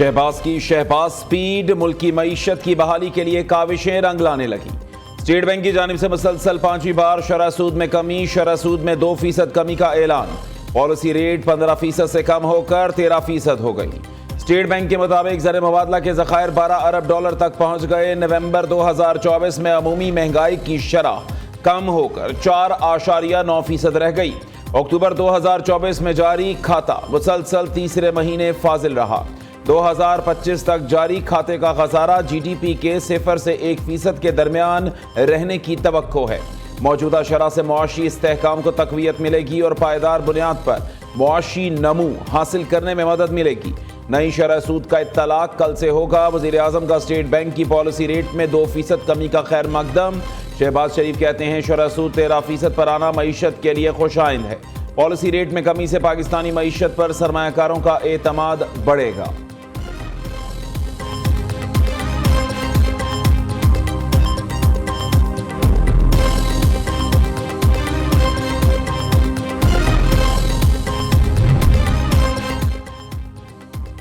شہباز کی شہباز سپیڈ، ملکی معیشت کی بحالی کے لیے کاوشیں رنگ لانے لگی۔ اسٹیٹ بینک کی جانب سے مسلسل 5ویں بار شرح سود میں کمی، شرح سود میں 2% کمی کا اعلان۔ پالیسی ریٹ 15% سے کم ہو کر 13% ہو گئی۔ اسٹیٹ بینک کے مطابق زر مبادلہ کے ذخائر 12 ارب ڈالر تک پہنچ گئے۔ نومبر 2024 میں عمومی مہنگائی کی شرح کم ہو کر 4.9% رہ گئی۔ اکتوبر 2024 میں جاری کھاتا مسلسل تیسرے مہینے فاضل رہا۔ 2025 تک جاری کھاتے کا خسارہ جی ڈی پی کے 0 سے 1% کے درمیان رہنے کی توقع ہے۔ موجودہ شرح سے معاشی استحکام کو تقویت ملے گی اور پائیدار بنیاد پر معاشی نمو حاصل کرنے میں مدد ملے گی۔ نئی شرح سود کا اطلاق کل سے ہوگا۔ وزیر اعظم کا اسٹیٹ بینک کی پالیسی ریٹ میں 2% کمی کا خیر مقدم۔ شہباز شریف کہتے ہیں شرح سود 13% پر آنا معیشت کے لیے خوش آئند ہے۔ پالیسی ریٹ میں کمی سے پاکستانی معیشت پر سرمایہ کاروں کا اعتماد بڑھے گا۔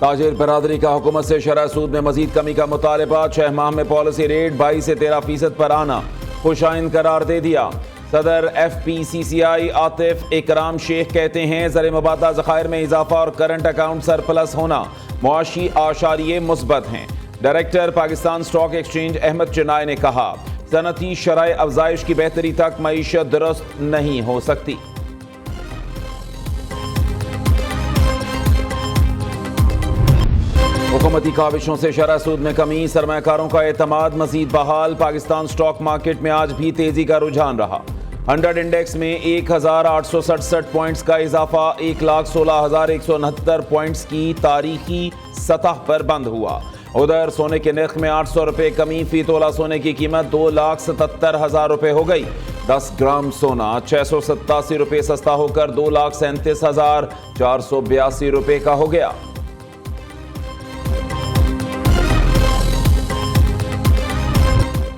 تاجر برادری کا حکومت سے شرح سود میں مزید کمی کا مطالبہ۔ 6 ماہ میں پالیسی ریٹ 22 سے 13% پر آنا خوش آئند قرار دے دیا۔ صدر ایف پی سی سی آئی عاطف اکرام شیخ کہتے ہیں زر مبادلہ ذخائر میں اضافہ اور کرنٹ اکاؤنٹ سرپلس ہونا معاشی اعشاریے مثبت ہیں۔ Director Pakistan stock exchange Ahmed Chinai نے کہا صنعتی شرح افزائش کی بہتری تک معیشت درست نہیں ہو سکتی۔ حکومتی کاوشوں سے شرح سود میں کمی، سرمایہ کاروں کا اعتماد مزید بحال۔ پاکستان سٹاک مارکیٹ میں آج بھی تیزی کا رجحان رہا۔ 100 انڈیکس میں 1867 پوائنٹس کا اضافہ 1,16,169 پوائنٹس کی تاریخی سطح پر بند ہوا۔ ادھر سونے کے نرخ میں 800 روپے کمی، فی تولہ سونے کی قیمت 2,77,000 روپے ہو گئی۔ 10 گرام سونا 687 روپے سستا ہو کر 2,37,482 روپے کا ہو گیا۔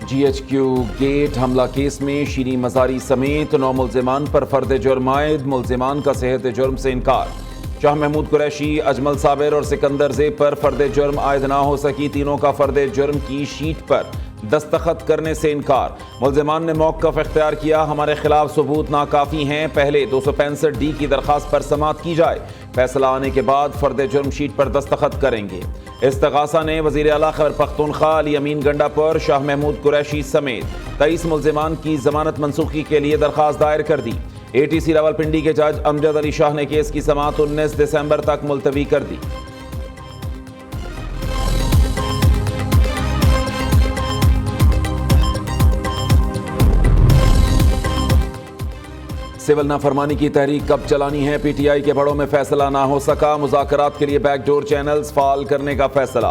جی ایچ کیو گیٹ حملہ کیس میں شیریں مزاری سمیت 9 ملزمان پر فرد جرم عائد، ملزمان کا صحت جرم سے انکار۔ شاہ محمود قریشی، اجمل صابر اور سکندر زیب پر فرد جرم عائد نہ ہو سکی، تینوں کا فرد جرم کی شیٹ پر دستخط کرنے سے انکار۔ ملزمان نے موقف اختیار کیا، ہمارے خلاف ثبوت ناکافی ہیں، پہلے 265 کی درخواست پر سماعت کی جائے، فیصلہ آنے کے بعد فرد جرم شیٹ پر دستخط کریں گے۔ استغاثہ نے وزیر اعلیٰ خیبر پختونخوا علی امین گنڈا پر شاہ محمود قریشی سمیت 23 ملزمان کی ضمانت منسوخی کے لیے درخواست دائر کر دی۔ اے ٹی سی راولپنڈی کے جج امجد علی شاہ نے کیس کی سماعت 19 دسمبر تک ملتوی کر دی۔ سول نافرمانی کی تحریک کب چلانی ہے، پی ٹی آئی کے بڑوں میں فیصلہ نہ ہو سکا، مذاکرات کے لیے بیک ڈور چینلز فعال کرنے کا فیصلہ۔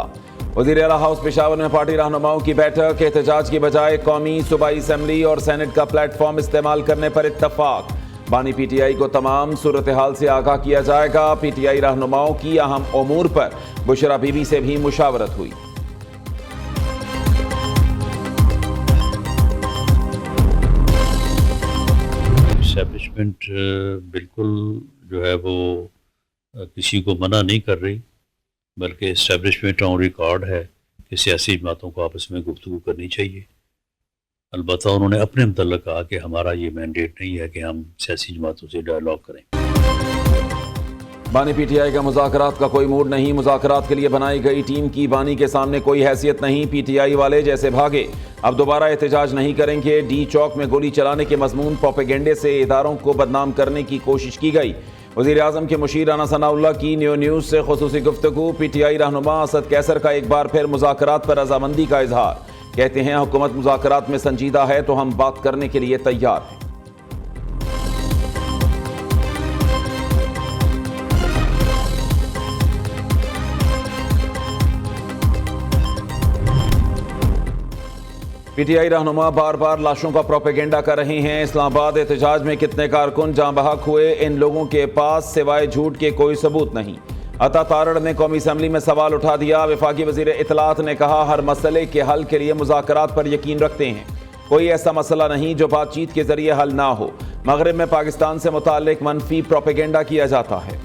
وزیر اعلیٰ ہاؤس پشاور میں پارٹی رہنماؤں کی بیٹھک، احتجاج کی بجائے قومی صوبائی اسمبلی اور سینٹ کا پلیٹ فارم استعمال کرنے پر اتفاق۔ بانی پی ٹی آئی کو تمام صورتحال سے آگاہ کیا جائے گا۔ پی ٹی آئی رہنماؤں کی اہم امور پر بشرا بی بی سے بھی مشاورت ہوئی۔ اسٹیبلشمنٹ بالکل جو ہے وہ کسی کو منع نہیں کر رہی، بلکہ اسٹیبلشمنٹ آن ریکارڈ ہے کہ سیاسی جماعتوں کو آپس میں گفتگو کرنی چاہیے۔ البتہ انہوں نے اپنے متعلق کہا کہ ہمارا یہ مینڈیٹ نہیں ہے کہ ہم سیاسی جماعتوں سے ڈائلاگ کریں۔ بانی پی ٹی آئی کا مذاکرات کا کوئی موڈ نہیں، مذاکرات کے لیے بنائی گئی ٹیم کی بانی کے سامنے کوئی حیثیت نہیں، پی ٹی آئی والے جیسے بھاگے اب دوبارہ احتجاج نہیں کریں گے۔ ڈی چوک میں گولی چلانے کے مضمون پروپیگنڈے سے اداروں کو بدنام کرنے کی کوشش کی گئی۔ وزیر اعظم کے مشیر رانا ثناء اللہ کی نیو نیوز سے خصوصی گفتگو۔ پی ٹی آئی رہنما اسد کیسر کا ایک بار پھر مذاکرات پر رضامندی کا اظہار، کہتے ہیں حکومت مذاکرات میں سنجیدہ ہے تو ہم بات کرنے کے لیے تیار ہیں۔ پی ٹی آئی رہنما بار بار لاشوں کا پروپیگنڈا کر رہے ہیں۔ اسلام آباد احتجاج میں کتنے کارکن جاں بحق ہوئے، ان لوگوں کے پاس سوائے جھوٹ کے کوئی ثبوت نہیں۔ عطا تارڑ نے قومی اسمبلی میں سوال اٹھا دیا۔ وفاقی وزیر اطلاعات نے کہا ہر مسئلے کے حل کے لیے مذاکرات پر یقین رکھتے ہیں، کوئی ایسا مسئلہ نہیں جو بات چیت کے ذریعے حل نہ ہو۔ مغرب میں پاکستان سے متعلق منفی پروپیگنڈا کیا جاتا ہے۔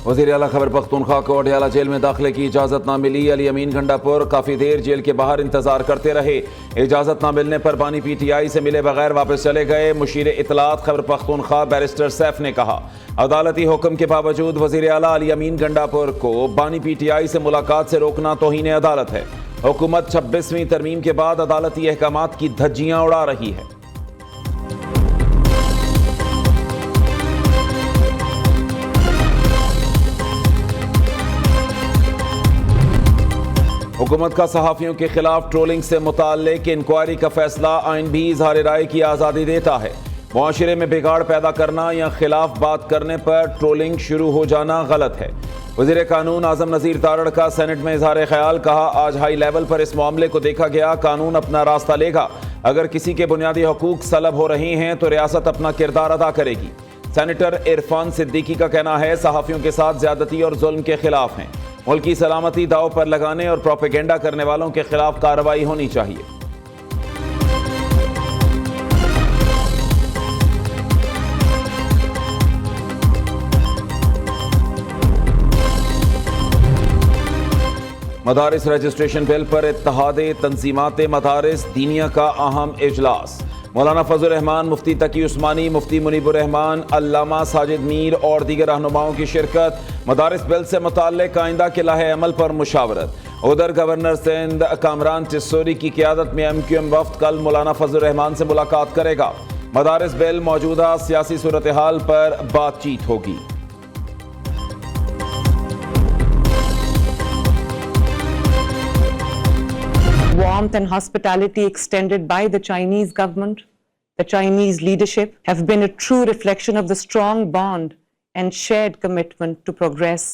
وزیر اعلیٰ خیبر پختونخوا کو اڈیالہ جیل میں داخلے کی اجازت نہ ملی. علی امین گھنڈا پور کافی دیر جیل کے باہر انتظار کرتے رہے. اجازت نہ ملنے پر بانی پی ٹی آئی سے ملے بغیر واپس چلے گئے. مشیر اطلاعات خیبر پختونخوا بیرسٹر سیف نے کہا عدالتی حکم کے باوجود وزیر اعلیٰ علی امین گھنڈا پور کو بانی پی ٹی آئی سے ملاقات سے روکنا توہین عدالت ہے. حکومت 26ویں ترمیم کے بعد عدالتی احکامات کی دھجیاں اڑا رہی ہے. حکومت کا صحافیوں کے خلاف ٹرولنگ سے متعلق انکوائری کا فیصلہ آئین بھی اظہار رائے کی آزادی دیتا ہے. معاشرے میں بگاڑ پیدا کرنا یا خلاف بات کرنے پر ٹرولنگ شروع ہو جانا غلط ہے. وزیر قانون اعظم نذیر تارڑ کا سینٹ میں اظہار خیال. کہا آج ہائی لیول پر اس معاملے کو دیکھا گیا. قانون اپنا راستہ لے گا. اگر کسی کے بنیادی حقوق سلب ہو رہے ہیں تو ریاست اپنا کردار ادا کرے گی. سینیٹر عرفان صدیقی کا کہنا ہے صحافیوں کے ساتھ زیادتی اور ظلم کے خلاف ہیں. ملکی سلامتی داؤ پر لگانے اور پروپیگنڈا کرنے والوں کے خلاف کارروائی ہونی چاہیے. مدارس رجسٹریشن بل پر اتحاد تنظیمات مدارس دینیہ کا اہم اجلاس. مولانا فضل الرحمان، مفتی تقی عثمانی، مفتی منیب الرحمان، علامہ ساجد میر اور دیگر رہنماؤں کی شرکت. مدارس بل سے متعلق آئندہ کے لائحہ عمل پر مشاورت. ادھر گورنر سندھ کامران چسوری کی قیادت میں MQM وفد کل مولانا فضل الرحمان سے ملاقات کرے گا. مدارس بل موجودہ سیاسی صورتحال پر بات چیت ہوگی. Warmth and hospitality extended by the Chinese government, the Chinese leadership, have been a true reflection of the strong bond and shared commitment to progress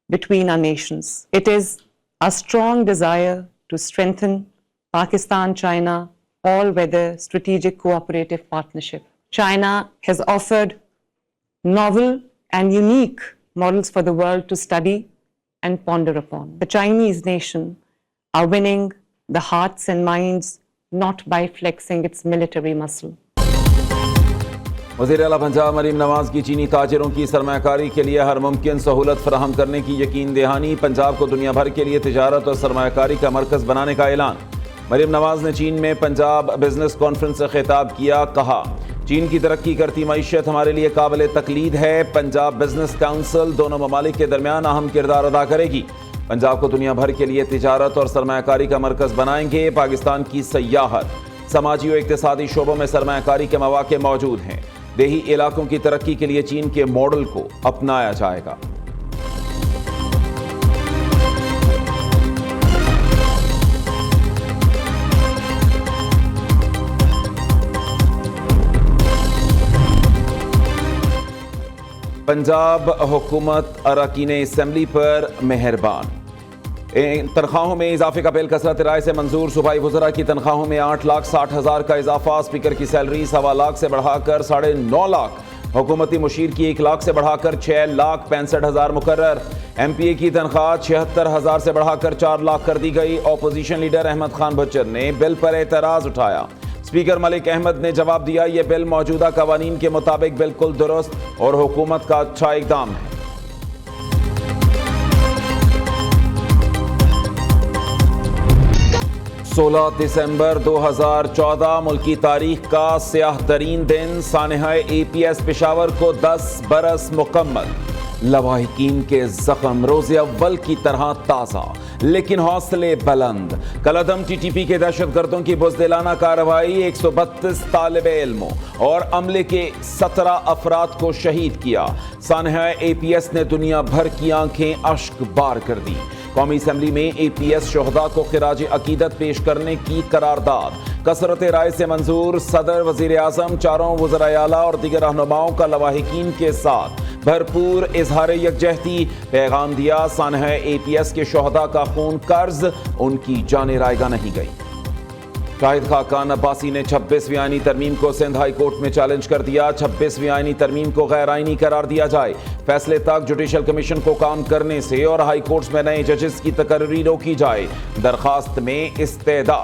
between our nations. It is a strong desire to strengthen Pakistan-China all-weather strategic cooperative partnership. China has offered novel and unique models for the world to study and ponder upon. The Chinese nation are winning the hearts and minds not by flexing its military muscle. وزیر اعلیٰ پنجاب مریم نواز کی چینی تاجروں کی سرمایہ کاری کے لیے ہر ممکن سہولت فراہم کرنے کی یقین دہانی. پنجاب کو دنیا بھر کے لیے تجارت اور سرمایہ کاری کا مرکز بنانے کا اعلان. مریم نواز نے چین میں پنجاب بزنس کانفرنس سے خطاب کیا. کہا چین کی ترقی کرتی معیشت ہمارے لیے قابل تقلید ہے. پنجاب بزنس کونسل دونوں ممالک کے درمیان اہم کردار ادا کرے گی. پنجاب کو دنیا بھر کے لیے تجارت اور سرمایہ کاری کا مرکز بنائیں گے. پاکستان کی سیاحت، سماجی و اقتصادی شعبوں میں سرمایہ کاری کے مواقع موجود ہیں. دیہی علاقوں کی ترقی کے لیے چین کے ماڈل کو اپنایا جائے گا. پنجاب حکومت اراکین اسمبلی پر مہربان. تنخواہوں میں اضافے کا بل کثرت رائے سے منظور. صوبائی وزراء کی تنخواہوں میں 8,60,000 کا اضافہ. اسپیکر کی سیلری 1.25 لاکھ سے بڑھا کر 9.5 لاکھ. حکومتی مشیر کی 1 لاکھ سے بڑھا کر 6,65,000 مقرر. MPA کی تنخواہ 76,000 سے بڑھا کر 4 لاکھ کر دی گئی. اپوزیشن لیڈر احمد خان بچر نے بل پر اعتراض اٹھایا. اسپیکر ملک احمد نے جواب دیا یہ بل موجودہ قوانین کے مطابق بالکل درست اور حکومت کا اچھا اقدام ہے. سولہ دسمبر 2014 ملکی تاریخ کا سیاہ ترین دن. سانحہ APS پشاور کو 10 برس مکمل. لواحقین کے زخم روز اول کی طرح تازہ لیکن حوصلے بلند. کالعدم TTP کے دہشت گردوں کی بزدلانہ کارروائی. 132 طالب علموں اور عملے کے 17 افراد کو شہید کیا. سانحہ APS نے دنیا بھر کی آنکھیں اشک بار کر دی. قومی اسمبلی میں APS شہداء کو خراج عقیدت پیش کرنے کی قرارداد کثرت رائے سے منظور. صدر، وزیر اعظم، چاروں وزرائے اعلیٰ اور دیگر رہنماؤں کا لواحقین کے ساتھ بھرپور اظہار یکجہتی. پیغام دیا سانحہ APS کے شہداء کا خون قرض، ان کی جانیں رائیگاں نہیں گئی. شاہد خاقان عباسی نے 26ویں آئینی ترمیم کو سندھ ہائی کورٹ میں چیلنج کر دیا. 26ویں آئینی ترمیم کو غیر آئینی قرار دیا جائے. فیصلے تک جوڈیشل کمیشن کو کام کرنے سے اور ہائی کورٹس میں نئے ججز کی تقرری روکی جائے. درخواست میں استدعا.